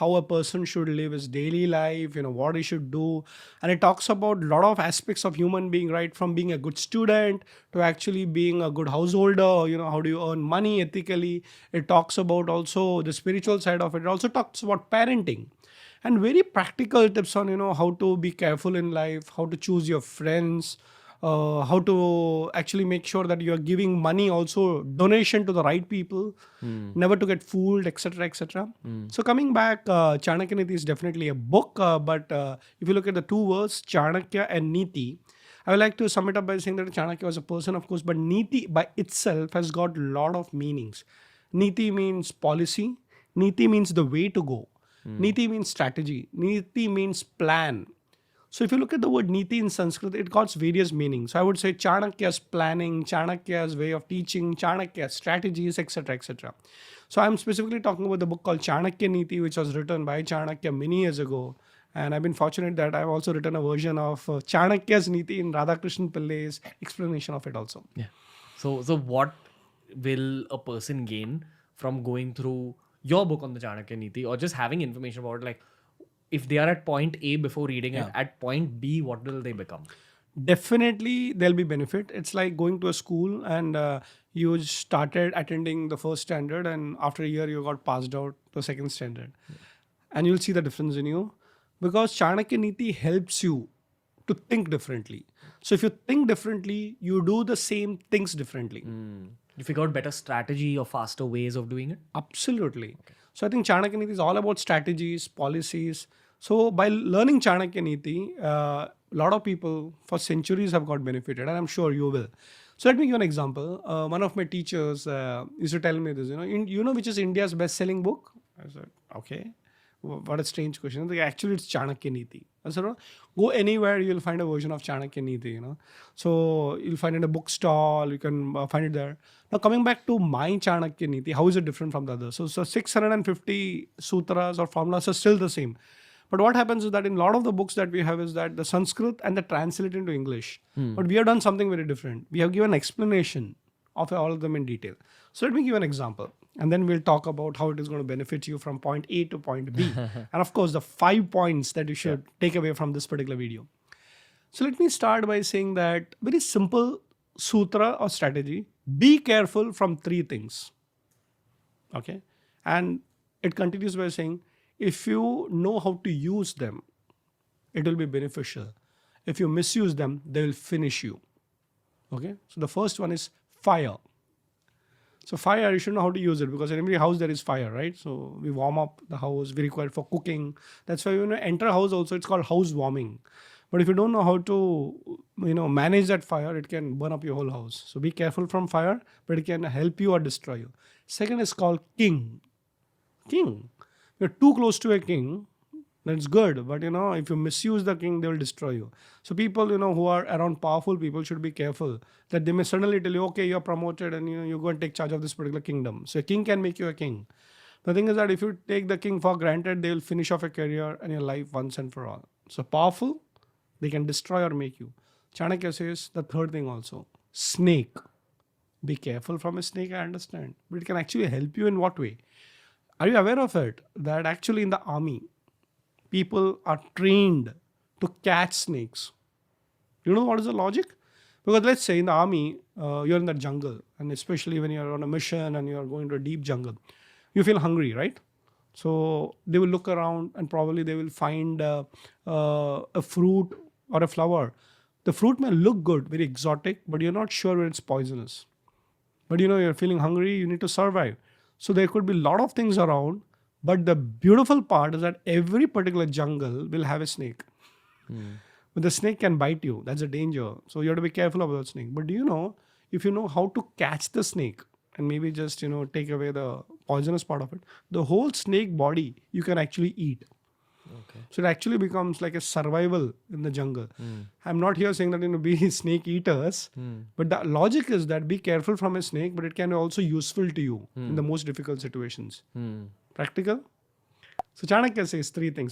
how a person should live his daily life, what he should do. And it talks about a lot of aspects of human being, right? From being a good student to actually being a good householder, how do you earn money ethically. It talks about also the spiritual side of it. It also talks about parenting and very practical tips on how to be careful in life, how to choose your friends, how to actually make sure that you are giving money also donation to the right people, never to get fooled, etc., etc. So coming back, Chanakya Niti is definitely a book, but if you look at the two words Chanakya and Neeti, I would like to sum it up by saying that Chanakya was a person, of course, but Neeti by itself has got a lot of meanings. Neeti means policy, Neeti means the way to go, Neeti means strategy, Neeti means plan. So if you look at the word Neeti in Sanskrit, it got various meanings. So I would say Chanakya's planning, Chanakya's way of teaching, Chanakya's strategies, etc., etc. So I'm specifically talking about the book called Chanakya Neeti, which was written by Chanakya many years ago. And I've been fortunate that I've also written a version of Chanakya's Neeti in Radhakrishnan Pillai's explanation of it also. Yeah. So what will a person gain from going through your book on the Chanakya Neeti, or just having information about it? Like, if they are at point A before reading it, at point B, what will they become? Definitely there'll be benefit. It's like going to a school and you started attending the first standard, and after a year you got passed out to second standard. And you'll see the difference in you, because Chanakya Niti helps you to think differently. So if you think differently, you do the same things differently. You figure out better strategy or faster ways of doing it? Absolutely. So I think Chanakya Niti is all about strategies, policies. So by learning Chanakya Niti, a lot of people for centuries have got benefited, and I'm sure you will. So let me give you an example. One of my teachers used to tell me this, which is India's best-selling book? I said, okay. What a strange question. Like, actually, it's Chanakya Niti. I said, go anywhere, you'll find a version of Chanakya Niti, So you'll find it in a bookstall, you can find it there. Now, coming back to my Chanakya Niti, how is it different from the others? So 650 sutras or formulas are still the same. But what happens is that in a lot of the books that we have is that the Sanskrit and the translate into English. But we have done something very different. We have given explanation of all of them in detail. So let me give an example. And then we'll talk about how it is going to benefit you from point A to point B. And of course, the 5 points that you should take away from this particular video. So let me start by saying that very simple sutra or strategy, be careful from 3 things. Okay. And it continues by saying, if you know how to use them, it will be beneficial. If you misuse them, they will finish you. Okay. So the first one is fire. So fire, you should know how to use it, because in every house there is fire, right? So we warm up the house, we require it for cooking. That's why when you enter a house also, it's called house warming. But if you don't know how to, manage that fire, it can burn up your whole house. So be careful from fire, but it can help you or destroy you. Second is called king. King. You're too close to a king, that's good. But, if you misuse the king, they will destroy you. So people, who are around powerful people should be careful that they may suddenly tell you, okay, you're promoted and you go and take charge of this particular kingdom. So a king can make you a king. The thing is that if you take the king for granted, they will finish off your career and your life once and for all. So powerful, they can destroy or make you. Chanakya says the third thing also, snake. Be careful from a snake, I understand. But it can actually help you in what way? Are you aware of it? That actually in the army, people are trained to catch snakes. You know what is the logic? Because let's say in the army, you're in the jungle, and especially when you're on a mission and you're going to a deep jungle, you feel hungry, right? So they will look around and probably they will find a fruit or a flower. The fruit may look good, very exotic, but you're not sure whether it's poisonous. But you're feeling hungry, you need to survive. So there could be a lot of things around, but the beautiful part is that every particular jungle will have a snake. But the snake can bite you. That's a danger. So you have to be careful about the snake. But do you know, if you know how to catch the snake and maybe just, take away the poisonous part of it, the whole snake body you can actually eat. Okay. So it actually becomes like a survival in the jungle. I'm not here saying that, be snake eaters, but the logic is that be careful from a snake, but it can be also useful to you in the most difficult situations. Practical. So Chanakya says 3 things.